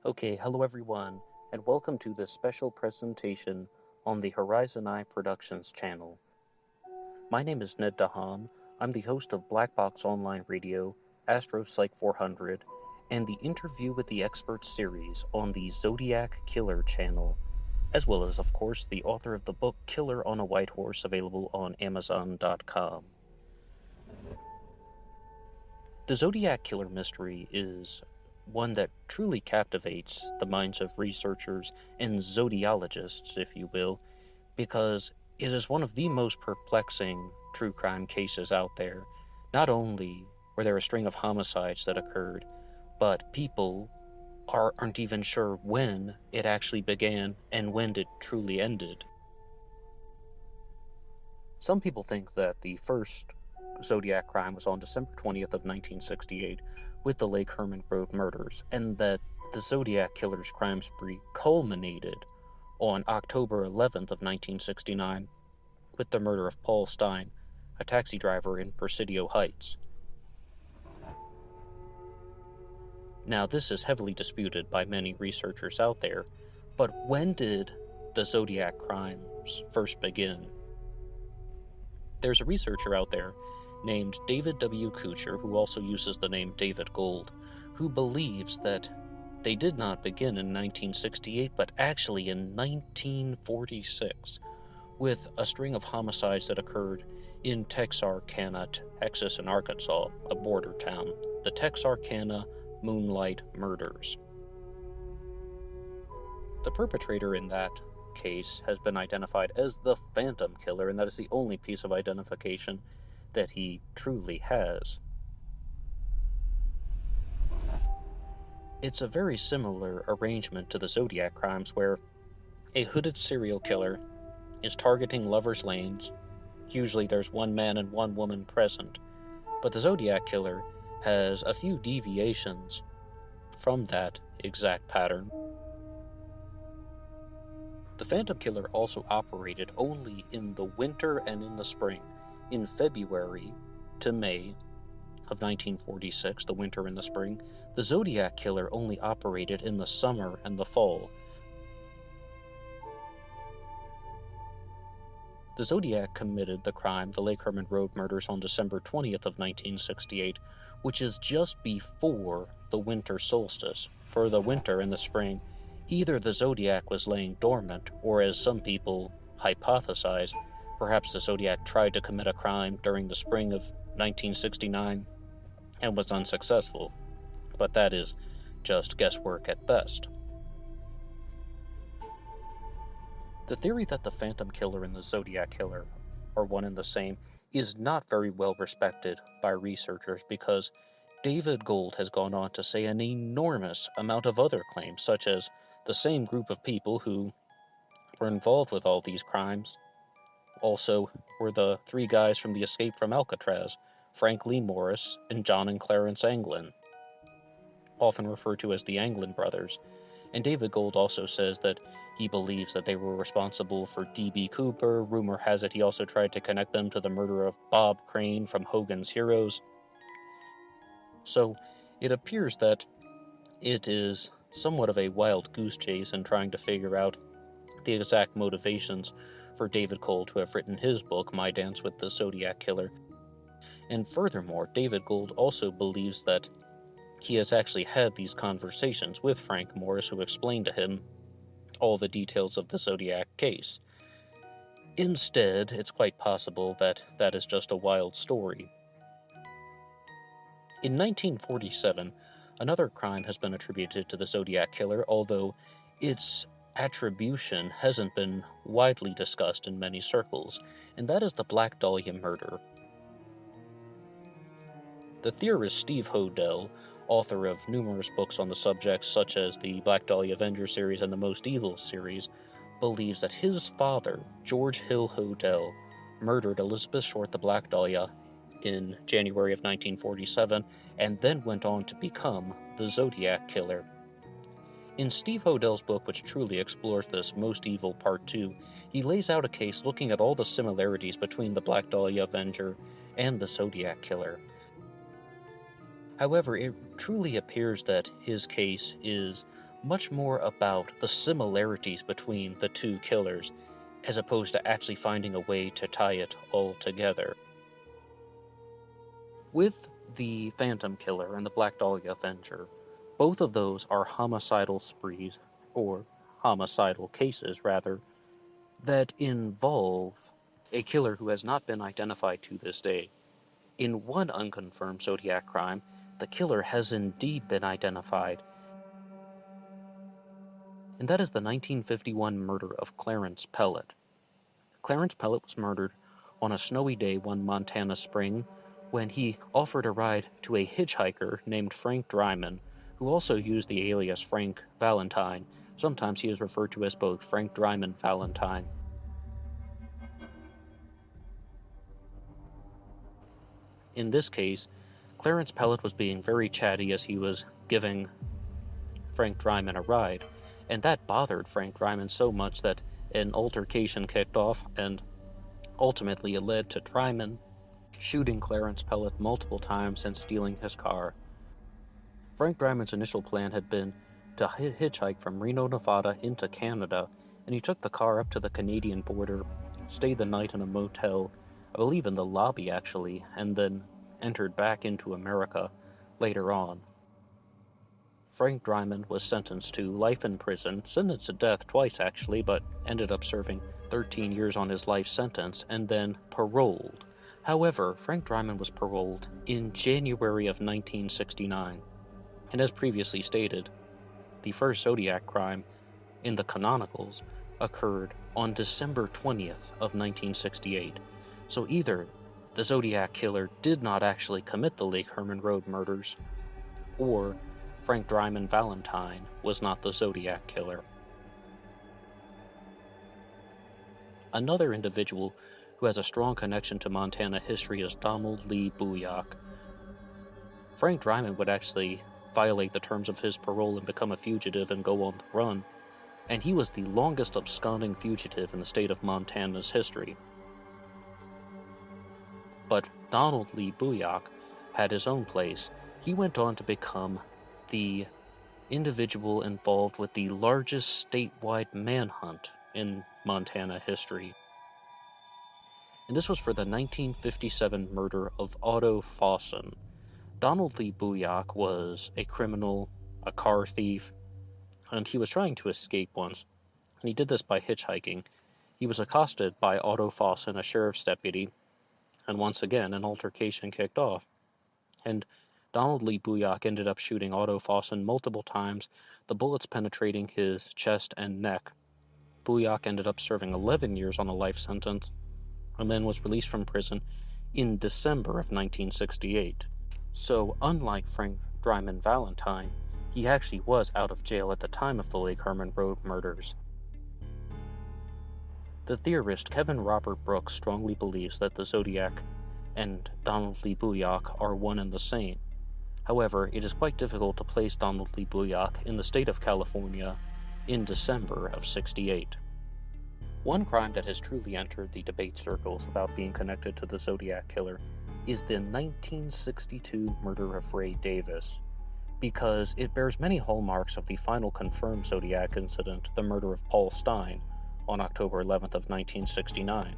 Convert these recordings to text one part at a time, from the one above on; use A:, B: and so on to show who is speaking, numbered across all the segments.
A: Okay, hello everyone, and welcome to this special presentation on the Horizon Eye Productions channel. My name is Ned Dehan. I'm the host of Black Box Online Radio, Astro Psych 400, and the Interview with the Experts series on the Zodiac Killer channel, as well as, of course, the author of the book Killer on a White Horse, available on Amazon.com. The Zodiac Killer mystery is one that truly captivates the minds of researchers and zodiologists, if you will, because it is one of the most perplexing true crime cases out there. Not only were there a string of homicides that occurred, but people aren't even sure when it actually began and when it truly ended. Some people think that the first Zodiac crime was on December 20th of 1968 with the Lake Herman Road murders, and that the Zodiac Killer's crime spree culminated on October 11th of 1969 with the murder of Paul Stein, a taxi driver in Presidio Heights. Now, this is heavily disputed by many researchers out there, but when did the Zodiac crimes first begin? There's a researcher out there named David W. Kuchar, who also uses the name David Gold, who believes that they did not begin in 1968, but actually in 1946, with a string of homicides that occurred in Texarkana, Texas and Arkansas, a border town, the Texarkana Moonlight Murders. The perpetrator in that case has been identified as the Phantom Killer, and that is the only piece of identification that he truly has. It's a very similar arrangement to the Zodiac crimes, where a hooded serial killer is targeting lovers' lanes. Usually there's one man and one woman present, but the Zodiac Killer has a few deviations from that exact pattern. The Phantom Killer also operated only in the winter and in the spring. In February to May of 1946, the winter and the spring, the Zodiac Killer only operated in the summer and the fall. The Zodiac committed the crime, the Lake Herman Road murders, on December 20th of 1968, which is just before the winter solstice. For the winter and the spring, either the Zodiac was laying dormant, or as some people hypothesize, perhaps the Zodiac tried to commit a crime during the spring of 1969 and was unsuccessful, but that is just guesswork at best. The theory that the Phantom Killer and the Zodiac Killer are one and the same is not very well respected by researchers, because David Gold has gone on to say an enormous amount of other claims, such as the same group of people who were involved with all these crimes also were the three guys from the Escape from Alcatraz, Frank Lee Morris and John and Clarence Anglin, often referred to as the Anglin brothers. And David Gold also says that he believes that they were responsible for D.B. Cooper. Rumor has it he also tried to connect them to the murder of Bob Crane from Hogan's Heroes. So it appears that it is somewhat of a wild goose chase in trying to figure out the exact motivations for David Gold to have written his book, My Dance with the Zodiac Killer. And furthermore, David Gold also believes that he has actually had these conversations with Frank Morris, who explained to him all the details of the Zodiac case. Instead, it's quite possible that that is just a wild story. In 1947, another crime has been attributed to the Zodiac Killer, although its attribution hasn't been widely discussed in many circles, and that is the Black Dahlia murder. The theorist Steve Hodel, author of numerous books on the subject, such as the Black Dahlia Avenger series and the Most Evil series, believes that his father, George Hill Hodel, murdered Elizabeth Short the Black Dahlia in January of 1947, and then went on to become the Zodiac Killer. In Steve Hodel's book, which truly explores this Most Evil Part 2, he lays out a case looking at all the similarities between the Black Dahlia Avenger and the Zodiac Killer. However, it truly appears that his case is much more about the similarities between the two killers, as opposed to actually finding a way to tie it all together. With the Phantom Killer and the Black Dahlia Avenger, both of those are homicidal sprees, or homicidal cases rather, that involve a killer who has not been identified to this day. In one unconfirmed Zodiac crime, the killer has indeed been identified, and that is the 1951 murder of Clarence Pellet. Clarence Pellet was murdered on a snowy day one Montana spring when he offered a ride to a hitchhiker named Frank Dryman, who also used the alias Frank Valentine. Sometimes he is referred to as both Frank Dryman Valentine. In this case, Clarence Pellet was being very chatty as he was giving Frank Dryman a ride, and that bothered Frank Dryman so much that an altercation kicked off, and ultimately it led to Dryman shooting Clarence Pellet multiple times and stealing his car. Frank Dryman's initial plan had been to hitchhike from Reno, Nevada into Canada, and he took the car up to the Canadian border, stayed the night in a motel, I believe in the lobby actually, and then entered back into America later on. Frank Dryman was sentenced to life in prison, sentenced to death twice actually, but ended up serving 13 years on his life sentence, and then paroled. However, Frank Dryman was paroled in January of 1969, and as previously stated, the first Zodiac crime in the canonicals occurred on December 20th of 1968. So either the Zodiac Killer did not actually commit the Lake Herman Road murders, or Frank Dryman Valentine was not the Zodiac Killer. Another individual who has a strong connection to Montana history is Donald Lee Booyak. Frank Dryman would actually violate the terms of his parole and become a fugitive and go on the run, and he was the longest absconding fugitive in the state of Montana's history. But Donald Lee Booyak had his own place. He went on to become the individual involved with the largest statewide manhunt in Montana history. And this was for the 1957 murder of Otto Fawson. Donald Lee Booyak was a criminal, a car thief, and he was trying to escape once, and he did this by hitchhiking. He was accosted by Otto Fawson, a sheriff's deputy, and once again an altercation kicked off, and Donald Lee Booyak ended up shooting Otto Fawson multiple times, the bullets penetrating his chest and neck. Booyak ended up serving 11 years on a life sentence, and then was released from prison in December of 1968. So, unlike Frank Dryman Valentine, he actually was out of jail at the time of the Lake Herman Road murders. The theorist Kevin Robert Brooks strongly believes that the Zodiac and Donald Lee Booyak are one and the same. However, it is quite difficult to place Donald Lee Booyak in the state of California in December of '68. One crime that has truly entered the debate circles about being connected to the Zodiac Killer is the 1962 murder of Ray Davis, because it bears many hallmarks of the final confirmed Zodiac incident, the murder of Paul Stein, on October 11th of 1969.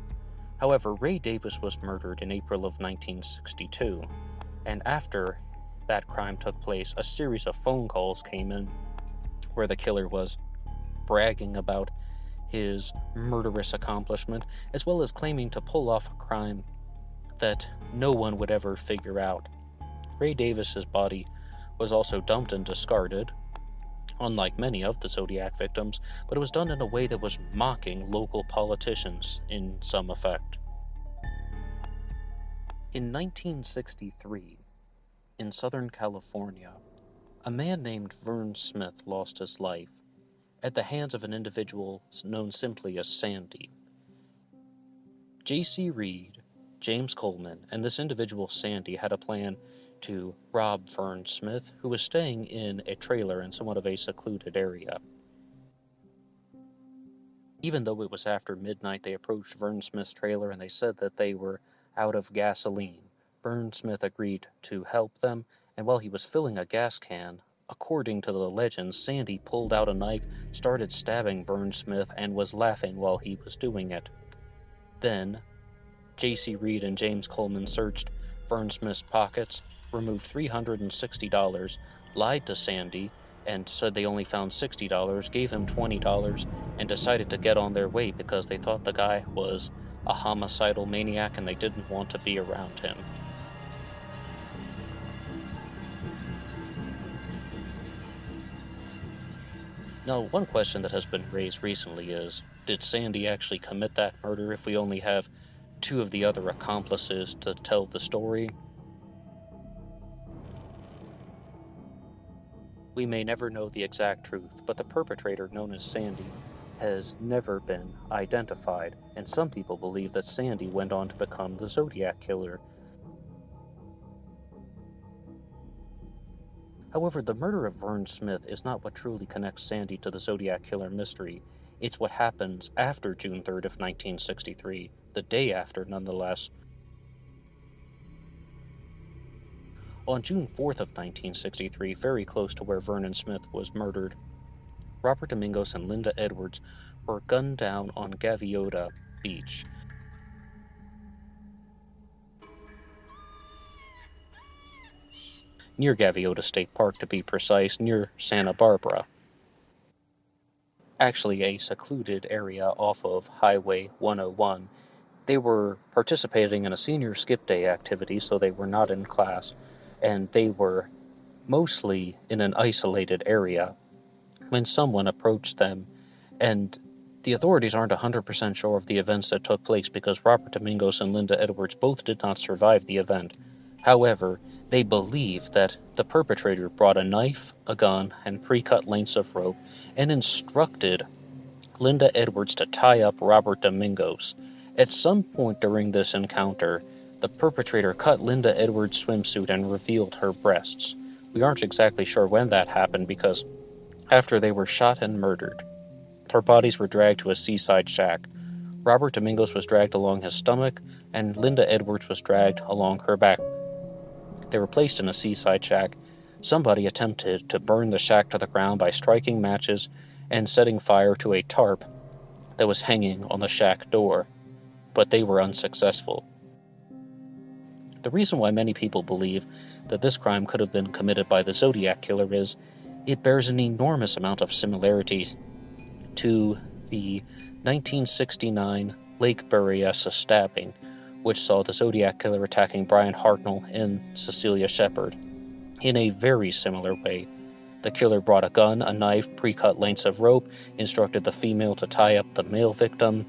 A: However, Ray Davis was murdered in April of 1962, and after that crime took place, a series of phone calls came in where the killer was bragging about his murderous accomplishment, as well as claiming to pull off a crime that no one would ever figure out. Ray Davis's body was also dumped and discarded, unlike many of the Zodiac victims, but it was done in a way that was mocking local politicians in some effect. In 1963, in Southern California, a man named Vern Smith lost his life at the hands of an individual known simply as Sandy. J.C. Reed, James Coleman, and this individual Sandy had a plan to rob Vern Smith, who was staying in a trailer in somewhat of a secluded area. Even though it was after midnight, they approached Vern Smith's trailer and they said that they were out of gasoline. Vern Smith agreed to help them, and while he was filling a gas can According to the legend, Sandy pulled out a knife, started stabbing Vern Smith, and was laughing while he was doing it. Then, J.C. Reed and James Coleman searched Vern Smith's pockets, removed $360, lied to Sandy, and said they only found $60, gave him $20, and decided to get on their way because they thought the guy was a homicidal maniac and they didn't want to be around him. Now, one question that has been raised recently is, did Sandy actually commit that murder if we only have two of the other accomplices to tell the story? We may never know the exact truth, but the perpetrator, known as Sandy, has never been identified, and some people believe that Sandy went on to become the Zodiac Killer. However, the murder of Vern Smith is not what truly connects Sandy to the Zodiac Killer mystery. It's what happens after June 3rd of 1963, the day after nonetheless. On June 4th of 1963, very close to where Vernon Smith was murdered, Robert Domingos and Linda Edwards were gunned down on Gaviota Beach. Near Gaviota State Park, to be precise, near Santa Barbara. Actually, a secluded area off of Highway 101. They were participating in a senior skip day activity, so they were not in class, and they were mostly in an isolated area when someone approached them, and the authorities aren't 100% sure of the events that took place because Robert Domingos and Linda Edwards both did not survive the event. However, they believe that the perpetrator brought a knife, a gun, and pre-cut lengths of rope and instructed Linda Edwards to tie up Robert Domingos. At some point during this encounter, the perpetrator cut Linda Edwards' swimsuit and revealed her breasts. We aren't exactly sure when that happened because after they were shot and murdered, their bodies were dragged to a seaside shack. Robert Domingos was dragged along his stomach, and Linda Edwards was dragged along her back. They were placed in a seaside shack. Somebody attempted to burn the shack to the ground by striking matches and setting fire to a tarp that was hanging on the shack door, but they were unsuccessful. The reason why many people believe that this crime could have been committed by the Zodiac Killer is it bears an enormous amount of similarities to the 1969 Lake Berryessa stabbing, which saw the Zodiac Killer attacking Brian Hartnell and Cecilia Shepard. In a very similar way, the killer brought a gun, a knife, pre-cut lengths of rope, instructed the female to tie up the male victim,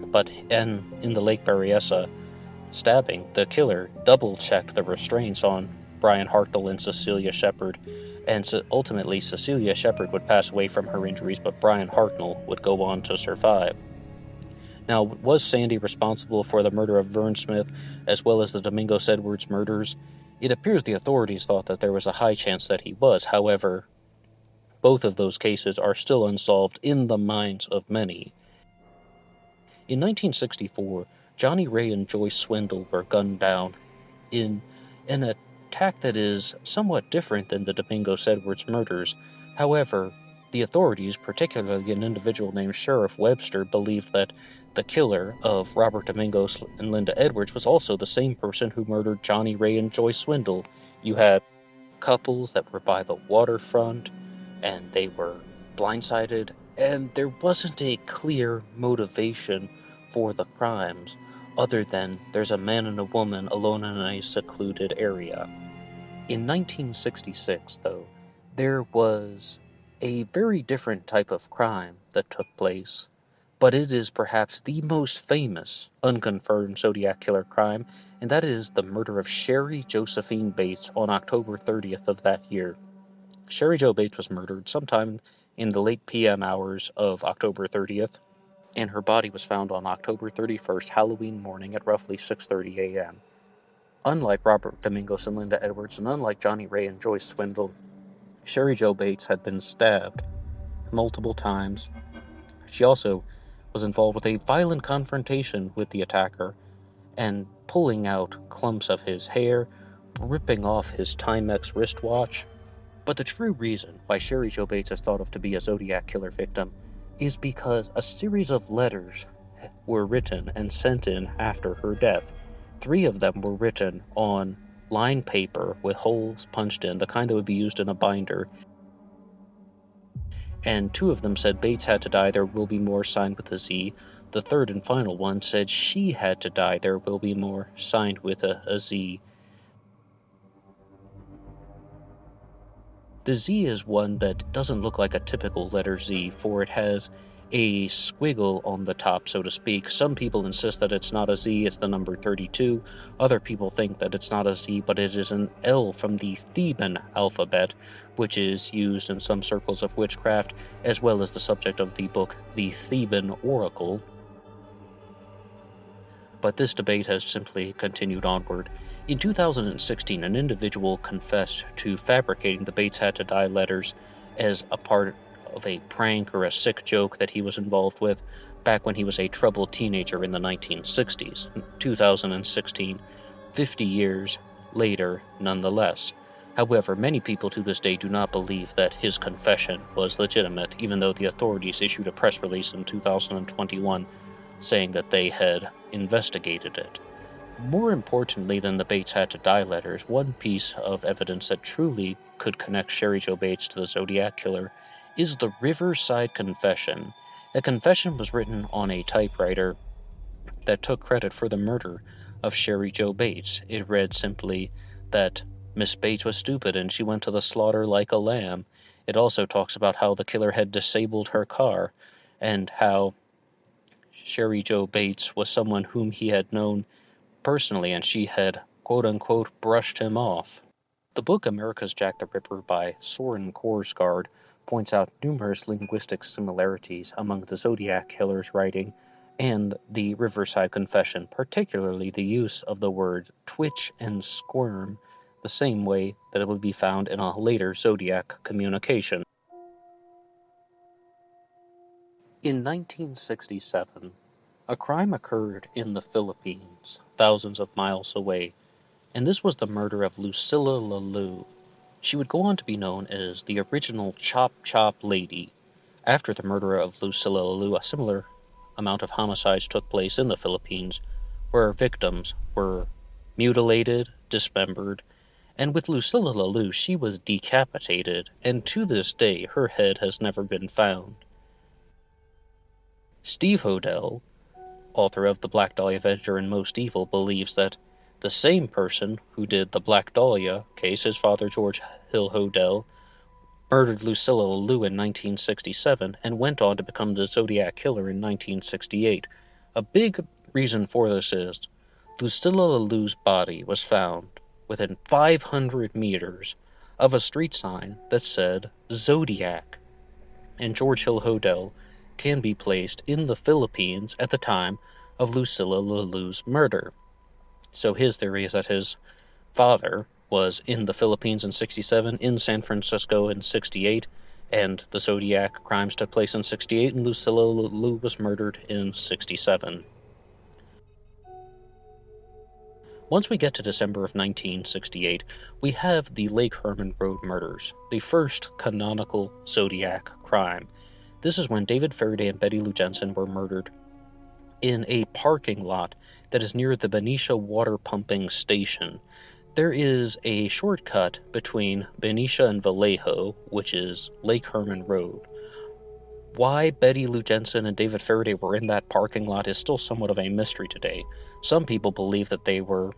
A: but in the Lake Berryessa stabbing, the killer double-checked the restraints on Brian Hartnell and Cecilia Shepard, and ultimately Cecilia Shepard would pass away from her injuries, but Brian Hartnell would go on to survive. Now, was Sandy responsible for the murder of Vern Smith, as well as the Domingos Edwards murders? It appears the authorities thought that there was a high chance that he was. However, both of those cases are still unsolved in the minds of many. In 1964, Johnny Ray and Joyce Swindle were gunned down in an attack that is somewhat different than the Domingos Edwards murders. However, the authorities, particularly an individual named Sheriff Webster, believed that the killer of Robert Domingos and Linda Edwards was also the same person who murdered Johnny Ray and Joyce Swindle. You had couples that were by the waterfront, and they were blindsided, and there wasn't a clear motivation for the crimes, other than there's a man and a woman alone in a secluded area. In 1966, though, there was a very different type of crime that took place, but it is perhaps the most famous unconfirmed Zodiac Killer crime, and that is the murder of Sherry Josephine Bates on October 30th of that year. Sherry Jo Bates was murdered sometime in the late PM hours of October 30th, and her body was found on October 31st, Halloween morning at roughly 6:30 a.m. Unlike Robert Domingos and Linda Edwards, and unlike Johnny Ray and Joyce Swindle, Sherry Jo Bates had been stabbed multiple times. She also was involved with a violent confrontation with the attacker and pulling out clumps of his hair, ripping off his Timex wristwatch, But the true reason why Cheri Jo Bates is thought of to be a Zodiac Killer victim is because a series of letters were written and sent in after her death. 3 of them were written on lined paper with holes punched in, the kind that would be used in a binder. And 2 of them said Bates had to die, there will be more, signed with a Z. The third and final one said she had to die, there will be more, signed with a Z. The Z is one that doesn't look like a typical letter Z, for it has a squiggle on the top, so to speak. Some people insist that it's not a Z, it's the number 32. Other people think that it's not a Z, but it is an L from the Theban alphabet, which is used in some circles of witchcraft, as well as the subject of the book, The Theban Oracle. But this debate has simply continued onward. In 2016, an individual confessed to fabricating the Bates had to die letters as a part of a prank or a sick joke that he was involved with back when he was a troubled teenager in the 1960s. 2016, 50 years later nonetheless. However, many people to this day do not believe that his confession was legitimate, even though the authorities issued a press release in 2021 saying that they had investigated it. More importantly than the Bates had to die letters, one piece of evidence that truly could connect Cheri Jo Bates to the Zodiac Killer is the Riverside Confession. A confession was written on a typewriter that took credit for the murder of Cheri Jo Bates. It read simply that Miss Bates was stupid and she went to the slaughter like a lamb. It also talks about how the killer had disabled her car, and how Cheri Jo Bates was someone whom he had known personally, and she had quote-unquote brushed him off. The book America's Jack the Ripper by Soren Korsgaard points out numerous linguistic similarities among the Zodiac Killer's writing and the Riverside Confession, particularly the use of the words twitch and squirm, the same way that it would be found in a later Zodiac communication. In 1967, a crime occurred in the Philippines, thousands of miles away, and this was the murder of Lucilla Lowe. She would go on to be known as the original Chop Chop Lady. After the murder of Lucilla Lowe, a similar amount of homicides took place in the Philippines, where victims were mutilated, dismembered, and with Lucilla Lowe, she was decapitated, and to this day, her head has never been found. Steve Hodel, author of The Black Dahlia Avenger and Most Evil, believes that the same person who did the Black Dahlia case, his father George Hill Hodel, murdered Lucilla Lowe in 1967 and went on to become the Zodiac Killer in 1968. A big reason for this is Lucilla Lowe's body was found within 500 meters of a street sign that said Zodiac, and George Hill Hodel can be placed in the Philippines at the time of Lucilla Lowe's murder. So his theory is that his father was in the Philippines in 67, in San Francisco in 68, and the Zodiac crimes took place in 68, and Lucilla Lowe was murdered in 67. Once we get to December of 1968, we have the Lake Herman Road murders, the first canonical Zodiac crime. This is when David Faraday and Betty Lou Jensen were murdered in a parking lot that is near the Benicia water pumping station. There is a shortcut between Benicia and Vallejo, which is Lake Herman Road. Why Betty Lou Jensen and David Faraday were in that parking lot is still somewhat of a mystery today. Some people believe that they were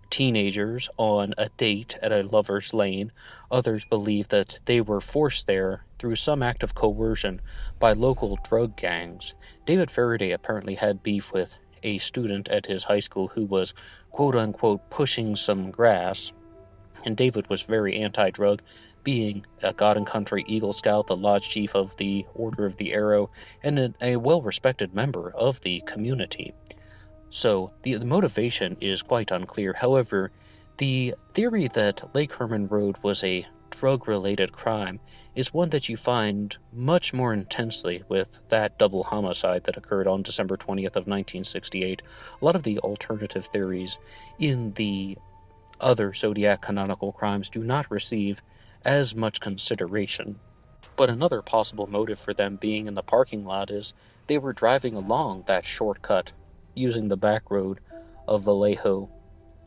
A: teenagers on a date at a lover's lane. Others believe that they were forced there through some act of coercion by local drug gangs. David Faraday apparently had beef with a student at his high school who was quote-unquote pushing some grass, and David was very anti-drug, being a God and Country Eagle Scout, the lodge chief of the Order of the Arrow, and a well-respected member of the community. So the motivation is quite unclear. However, the theory that Lake Herman Road was a drug-related crime is one that you find much more intensely with that double homicide that occurred on December 20th of 1968. A lot of the alternative theories in the other Zodiac canonical crimes do not receive as much consideration. But another possible motive for them being in the parking lot is they were driving along that shortcut, using the back road of Vallejo,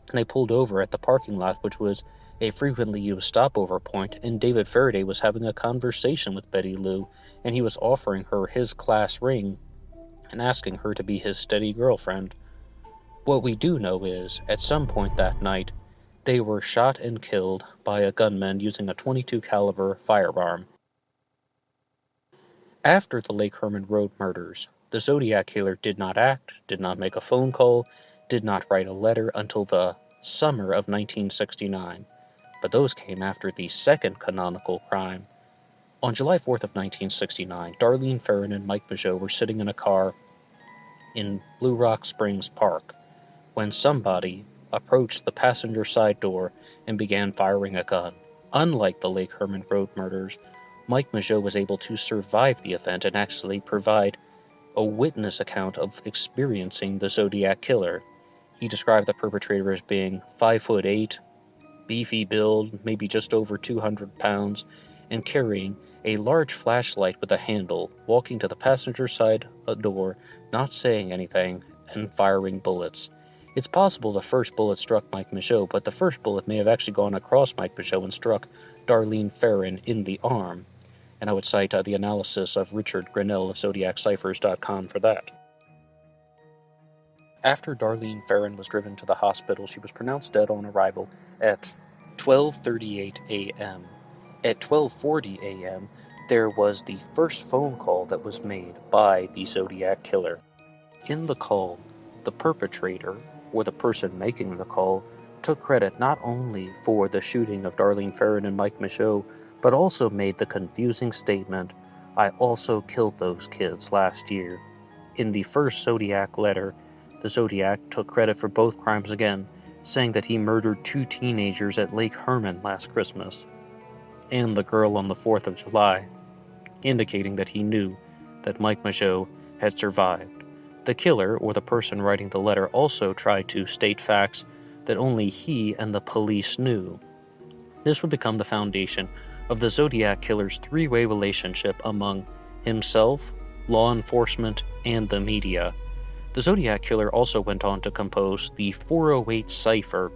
A: and they pulled over at the parking lot, which was a frequently used stopover point, and David Faraday was having a conversation with Betty Lou, and he was offering her his class ring and asking her to be his steady girlfriend. What we do know is, at some point that night, they were shot and killed by a gunman using a .22 caliber firearm. After the Lake Herman Road murders, the Zodiac Killer did not act, did not make a phone call, did not write a letter until the summer of 1969, but those came after the second canonical crime. On July 4th of 1969, Darlene Ferrin and Mike Mageau were sitting in a car in Blue Rock Springs Park when somebody approached the passenger side door and began firing a gun. Unlike the Lake Herman Road murders, Mike Mageau was able to survive the event and actually provide a witness account of experiencing the Zodiac Killer. He described the perpetrator as being 5'8", beefy build, maybe just over 200 pounds, and carrying a large flashlight with a handle, walking to the passenger side door, not saying anything, and firing bullets. It's possible the first bullet struck Mike Mageau, but the first bullet may have actually gone across Mike Mageau and struck Darlene Ferrin in the arm. And I would cite the analysis of Richard Grinnell of ZodiacCiphers.com for that. After Darlene Ferrin was driven to the hospital, she was pronounced dead on arrival at 12:38 a.m. At 12:40 a.m., there was the first phone call that was made by the Zodiac Killer. In the call, the perpetrator, or the person making the call, took credit not only for the shooting of Darlene Ferrin and Mike Mageau, but also made the confusing statement, "I also killed those kids last year." In the first Zodiac letter, the Zodiac took credit for both crimes again, saying that he murdered 2 teenagers at Lake Herman last Christmas, and the girl on the 4th of July, indicating that he knew that Mike Mageau had survived. The killer, or the person writing the letter, also tried to state facts that only he and the police knew. This would become the foundation of the Zodiac Killer's three-way relationship among himself, law enforcement, and the media. The Zodiac Killer also went on to compose the 408 cipher,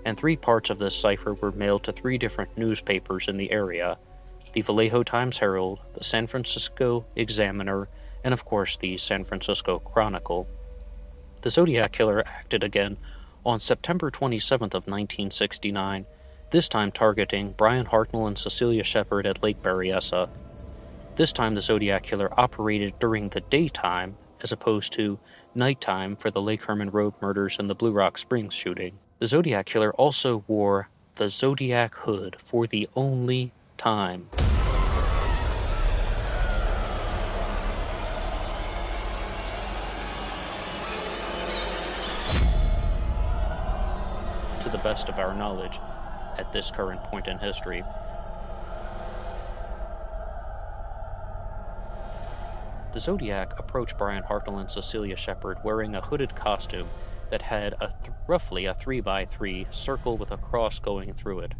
A: and 3 parts of this cipher were mailed to 3 different newspapers in the area: the Vallejo Times-Herald, the San Francisco Examiner, and of course the San Francisco Chronicle. The Zodiac Killer acted again on September 27th of 1969, this time targeting Brian Hartnell and Cecilia Shepard at Lake Berryessa. This time the Zodiac Killer operated during the daytime as opposed to nighttime for the Lake Herman Road murders and the Blue Rock Springs shooting. The Zodiac Killer also wore the Zodiac hood for the only time. To the best of our knowledge, at this current point in history. The Zodiac approached Brian Hartnell and Cecilia Shepard wearing a hooded costume that had roughly a 3x3 circle with a cross going through it.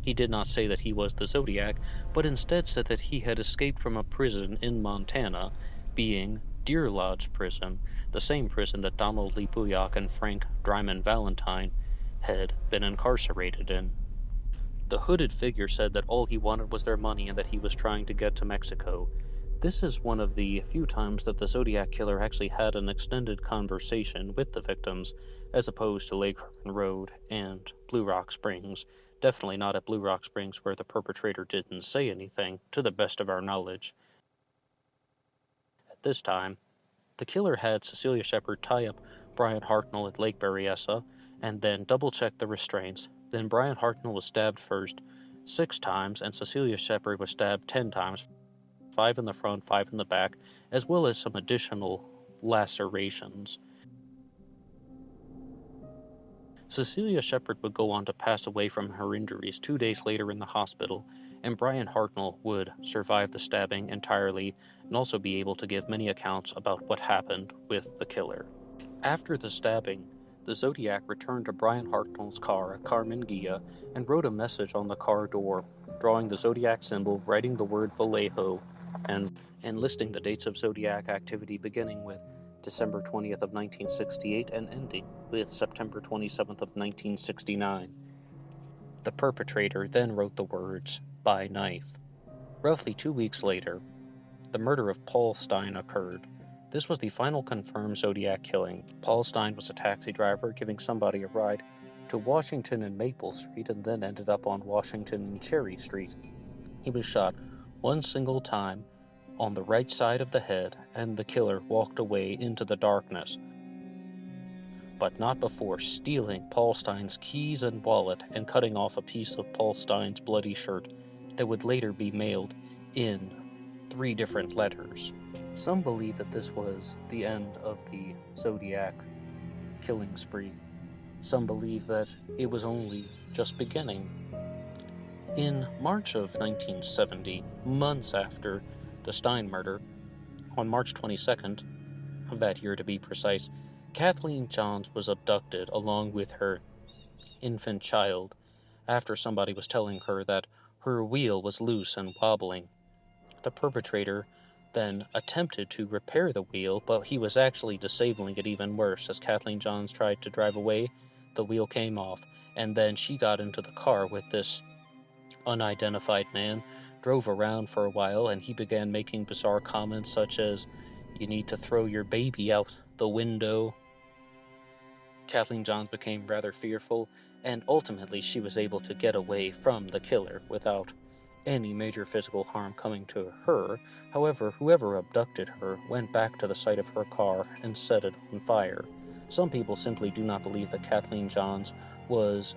A: He did not say that he was the Zodiac, but instead said that he had escaped from a prison in Montana, being Deer Lodge Prison, the same prison that Donald Lee Booyak and Frank Dryman Valentine had been incarcerated in. The hooded figure said that all he wanted was their money and that he was trying to get to Mexico. This is one of the few times that the Zodiac Killer actually had an extended conversation with the victims, as opposed to Lake Herman Road and Blue Rock Springs. Definitely not at Blue Rock Springs, where the perpetrator didn't say anything, to the best of our knowledge. At this time, the killer had Cecilia Shepard tie up Brian Hartnell at Lake Berryessa, and then double-check the restraints. Then Brian Hartnell was stabbed first 6 times, and Cecilia Shepard was stabbed 10 times, 5 in the front, 5 in the back, as well as some additional lacerations. Cecilia Shepard would go on to pass away from her injuries 2 days later in the hospital, and Brian Hartnell would survive the stabbing entirely and also be able to give many accounts about what happened with the killer. After the stabbing, the Zodiac returned to Brian Hartnell's car at Carmen Gia and wrote a message on the car door, drawing the Zodiac symbol, writing the word Vallejo, and listing the dates of Zodiac activity beginning with December 20th of 1968 and ending with September 27th of 1969. The perpetrator then wrote the words, "by knife." Roughly 2 weeks later, the murder of Paul Stein occurred. This was the final confirmed Zodiac killing. Paul Stein was a taxi driver giving somebody a ride to Washington and Maple Street and then ended up on Washington and Cherry Street. He was shot one single time on the right side of the head, and the killer walked away into the darkness, but not before stealing Paul Stein's keys and wallet and cutting off a piece of Paul Stein's bloody shirt that would later be mailed in 3 different letters. Some believe that this was the end of the Zodiac killing spree. Some believe that it was only just beginning. In March of 1970, months after the Stein murder, on March 22nd of that year to be precise, Kathleen Johns was abducted along with her infant child after somebody was telling her that her wheel was loose and wobbling. The perpetrator then attempted to repair the wheel, but he was actually disabling it even worse. As Kathleen Johns tried to drive away, the wheel came off, and then she got into the car with this unidentified man, drove around for a while, and he began making bizarre comments such as, "You need to throw your baby out the window." Kathleen Johns became rather fearful, and ultimately she was able to get away from the killer without any major physical harm coming to her. However, whoever abducted her went back to the site of her car and set it on fire. Some people simply do not believe that Kathleen Johns was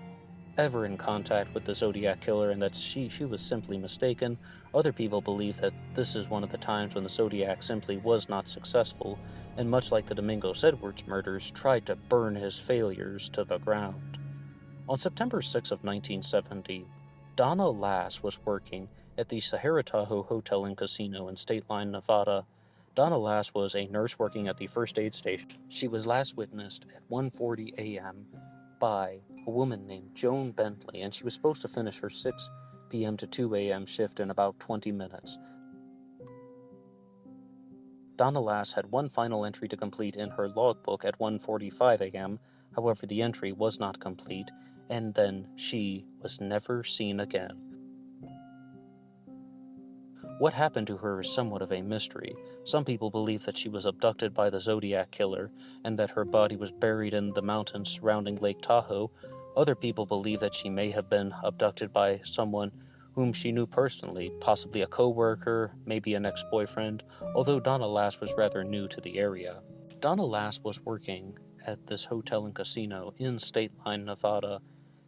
A: ever in contact with the Zodiac Killer and that she was simply mistaken. Other people believe that this is one of the times when the Zodiac simply was not successful, and much like the Domingos Edwards murders, tried to burn his failures to the ground. On September 6 of 1970, Donna Lass was working at the Sahara Tahoe Hotel and Casino in State Line, Nevada. Donna Lass was a nurse working at the first aid station. She was last witnessed at 1:40 a.m. by a woman named Joan Bentley, and she was supposed to finish her 6 p.m. to 2 a.m. shift in about 20 minutes. Donna Lass had one final entry to complete in her logbook at 1:45 a.m. However, the entry was not complete, and then she was never seen again. What happened to her is somewhat of a mystery. Some people believe that she was abducted by the Zodiac Killer and that her body was buried in the mountains surrounding Lake Tahoe. Other people believe that she may have been abducted by someone whom she knew personally, possibly a co-worker, maybe an ex-boyfriend, although Donna Lass was rather new to the area. Donna Lass was working at this hotel and casino in State Line, Nevada,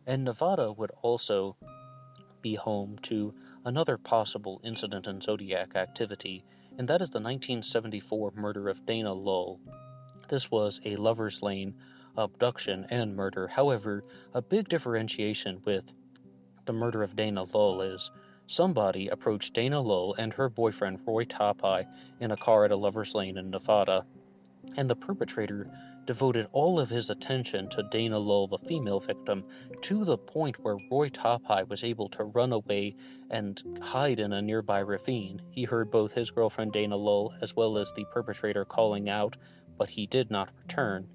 A: and Nevada would also be home to another possible incident in Zodiac activity, and that is the 1974 murder of Dana Lowe. This was a Lover's Lane abduction and murder. However, a big differentiation with the murder of Dana Lowe is somebody approached Dana Lowe and her boyfriend Roy Topai in a car at a Lover's Lane in Nevada, and the perpetrator devoted all of his attention to Dana Lowe, the female victim, to the point where Roy Topai was able to run away and hide in a nearby ravine. He heard both his girlfriend Dana Lowe as well as the perpetrator calling out, but he did not return.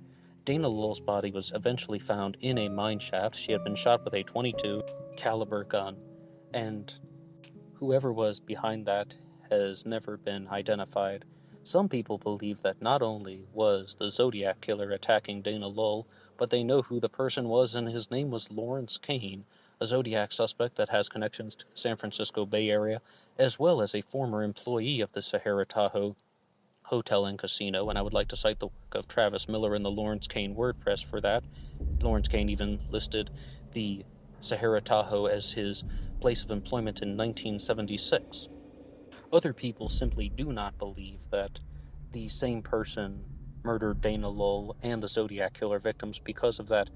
A: Dana Lowe's body was eventually found in a mine shaft. She had been shot with a .22 caliber gun, and whoever was behind that has never been identified. Some people believe that not only was the Zodiac Killer attacking Dana Lowe, but they know who the person was, and his name was Lawrence Kane, a Zodiac suspect that has connections to the San Francisco Bay Area, as well as a former employee of the Sahara Tahoe Hotel and Casino, and I would like to cite the work of Travis Miller in the Lawrence Kane WordPress for that. Lawrence Kane even listed the Sahara Tahoe as his place of employment in 1976. Other people simply do not believe that the same person murdered Dana Lowe and the Zodiac Killer victims because of that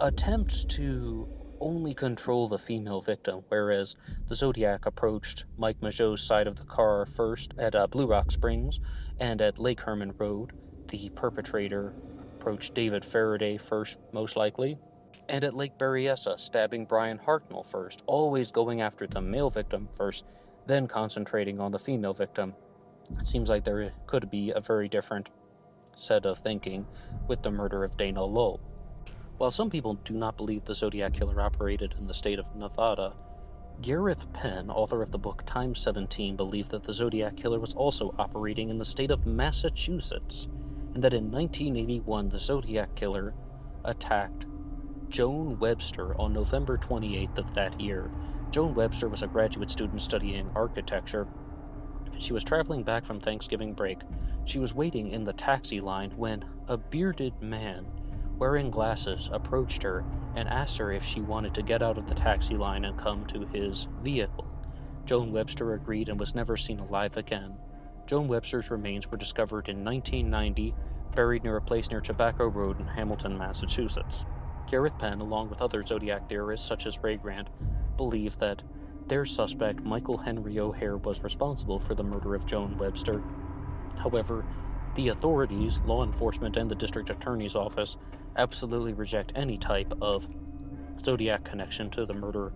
A: attempt to only control the female victim, whereas the Zodiac approached Mike Mageau's side of the car first at Blue Rock Springs, and at Lake Herman Road, the perpetrator approached David Faraday first, most likely, and at Lake Berryessa, stabbing Brian Hartnell first, always going after the male victim first, then concentrating on the female victim. It seems like there could be a very different set of thinking with the murder of Dana Lowe. While some people do not believe the Zodiac Killer operated in the state of Nevada, Gareth Penn, author of the book Time 17, believed that the Zodiac Killer was also operating in the state of Massachusetts, and that in 1981 the Zodiac Killer attacked Joan Webster on November 28th of that year. Joan Webster was a graduate student studying architecture. She was traveling back from Thanksgiving break. She was waiting in the taxi line when a bearded man wearing glasses approached her and asked her if she wanted to get out of the taxi line and come to his vehicle. Joan Webster agreed and was never seen alive again. Joan Webster's remains were discovered in 1990, buried near a place near Tobacco Road in Hamilton, Massachusetts. Gareth Penn, along with other Zodiac theorists such as Ray Grant, believe that their suspect, Michael Henry O'Hare, was responsible for the murder of Joan Webster. However, the authorities, law enforcement, and the district attorney's office absolutely reject any type of Zodiac connection to the murder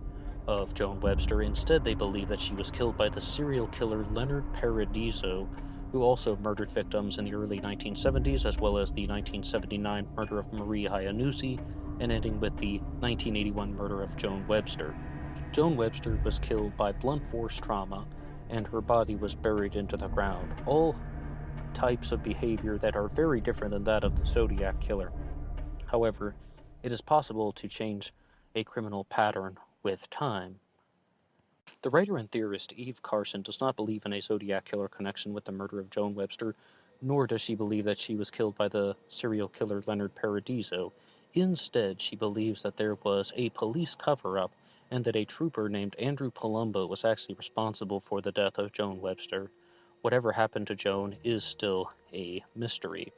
A: of Joan Webster. Instead, they believe that she was killed by the serial killer Leonard Paradiso, who also murdered victims in the early 1970s, as well as the 1979 murder of Marie Iannuzzi, and ending with the 1981 murder of Joan Webster. Joan Webster was killed by blunt force trauma, and her body was buried into the ground. All types of behavior that are very different than that of the Zodiac Killer. However, it is possible to change a criminal pattern with time. The writer and theorist Eve Carson does not believe in a Zodiac Killer connection with the murder of Joan Webster, nor does she believe that she was killed by the serial killer Leonard Paradiso. Instead, she believes that there was a police cover-up and that a trooper named Andrew Palumbo was actually responsible for the death of Joan Webster. Whatever happened to Joan is still a mystery.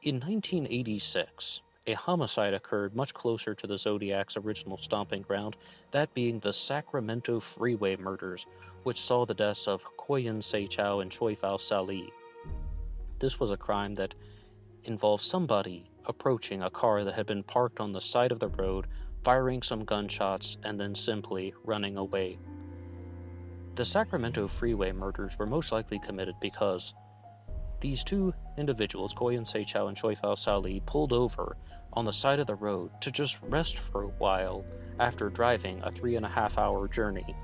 A: In 1986, a homicide occurred much closer to the Zodiac's original stomping ground, that being the Sacramento freeway murders, which saw the deaths of Koyan Seichao and Choi Fao Sali. This was a crime that involved somebody approaching a car that had been parked on the side of the road, firing some gunshots, and then simply running away. The Sacramento freeway murders were most likely committed because these two individuals, Koyan Seichao and Choi Fao Sali, pulled over on the side of the road to just rest for a while after driving a 3.5-hour journey,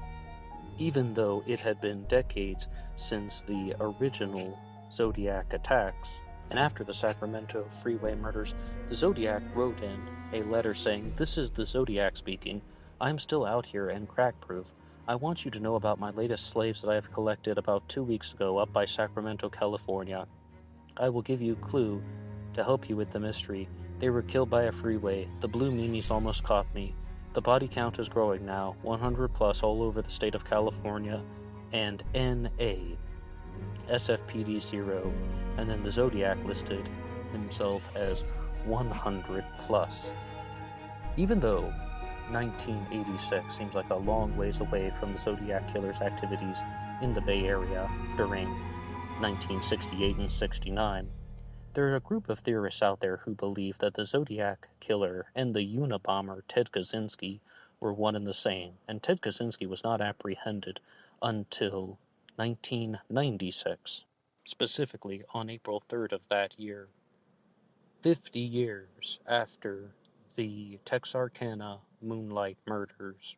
A: even though it had been decades since the original Zodiac attacks. And after the Sacramento freeway murders, the Zodiac wrote in a letter saying, "This is the Zodiac speaking. I'm still out here and crack-proof. I want you to know about my latest slaves that I have collected about 2 weeks ago up by Sacramento, California. I will give you a clue to help you with the mystery. They were killed by a freeway. The blue meanies almost caught me. The body count is growing now, 100 plus all over the state of California, and NA, SFPD 0, and then the Zodiac listed himself as 100 plus. Even though 1986 seems like a long ways away from the Zodiac Killer's activities in the Bay Area during 1968 and 69, there are a group of theorists out there who believe that the Zodiac Killer and the Unabomber Ted Kaczynski were one and the same, and Ted Kaczynski was not apprehended until 1996, specifically on April 3rd of that year, 50 years after the Texarkana Moonlight Murders.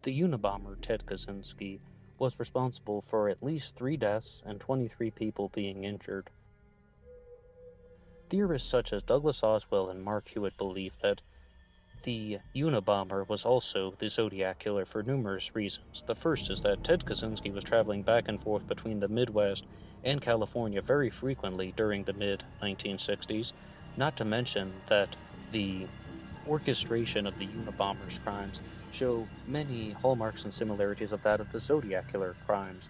A: The Unabomber Ted Kaczynski was responsible for at least 3 deaths and 23 people being injured. Theorists such as Douglas Oswell and Mark Hewitt believe that the Unabomber was also the Zodiac Killer for numerous reasons. The first is that Ted Kaczynski was traveling back and forth between the Midwest and California very frequently during the mid-1960s, not to mention that the orchestration of the Unabomber's crimes show many hallmarks and similarities of that of the Zodiac Killer crimes.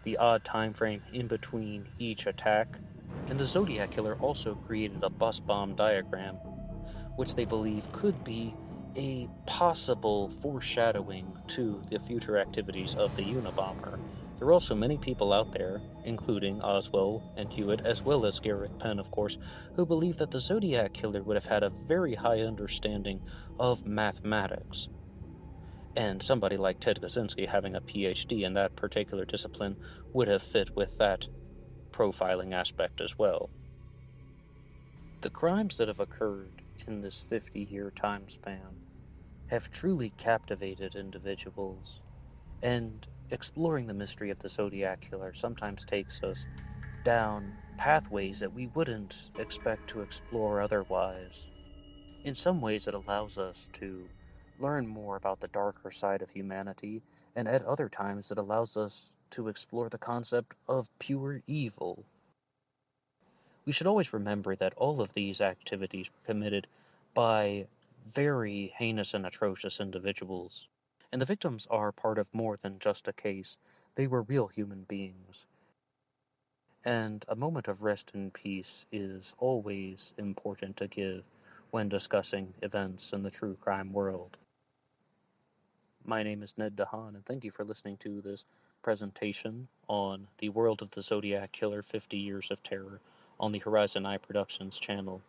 A: The odd time frame in between each attack, and the Zodiac Killer also created a bus bomb diagram, which they believe could be a possible foreshadowing to the future activities of the Unabomber. There are also many people out there, including Oswell and Hewitt, as well as Gareth Penn, of course, who believe that the Zodiac Killer would have had a very high understanding of mathematics. And somebody like Ted Kaczynski having a PhD in that particular discipline would have fit with that profiling aspect as well. The crimes that have occurred in this 50-year time span have truly captivated individuals, and exploring the mystery of the Zodiac Killer sometimes takes us down pathways that we wouldn't expect to explore otherwise. In some ways, it allows us to learn more about the darker side of humanity, and at other times, it allows us to explore the concept of pure evil. We should always remember that all of these activities were committed by very heinous and atrocious individuals. And the victims are part of more than just a case. They were real human beings. And a moment of rest and peace is always important to give when discussing events in the true crime world. My name is Ned Dehan, and thank you for listening to this presentation on the world of the Zodiac Killer 50 Years of Terror on the Horizon Eye Productions channel.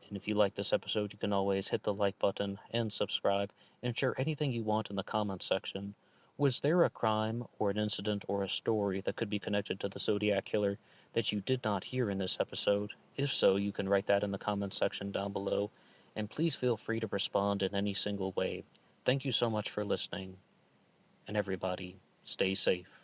A: And if you like this episode, you can always hit the like button and subscribe and share anything you want in the comments section. Was there a crime or an incident or a story that could be connected to the Zodiac Killer that you did not hear in this episode? If so, you can write that in the comments section down below, and please feel free to respond in any single way. Thank you so much for listening, and everybody, stay safe.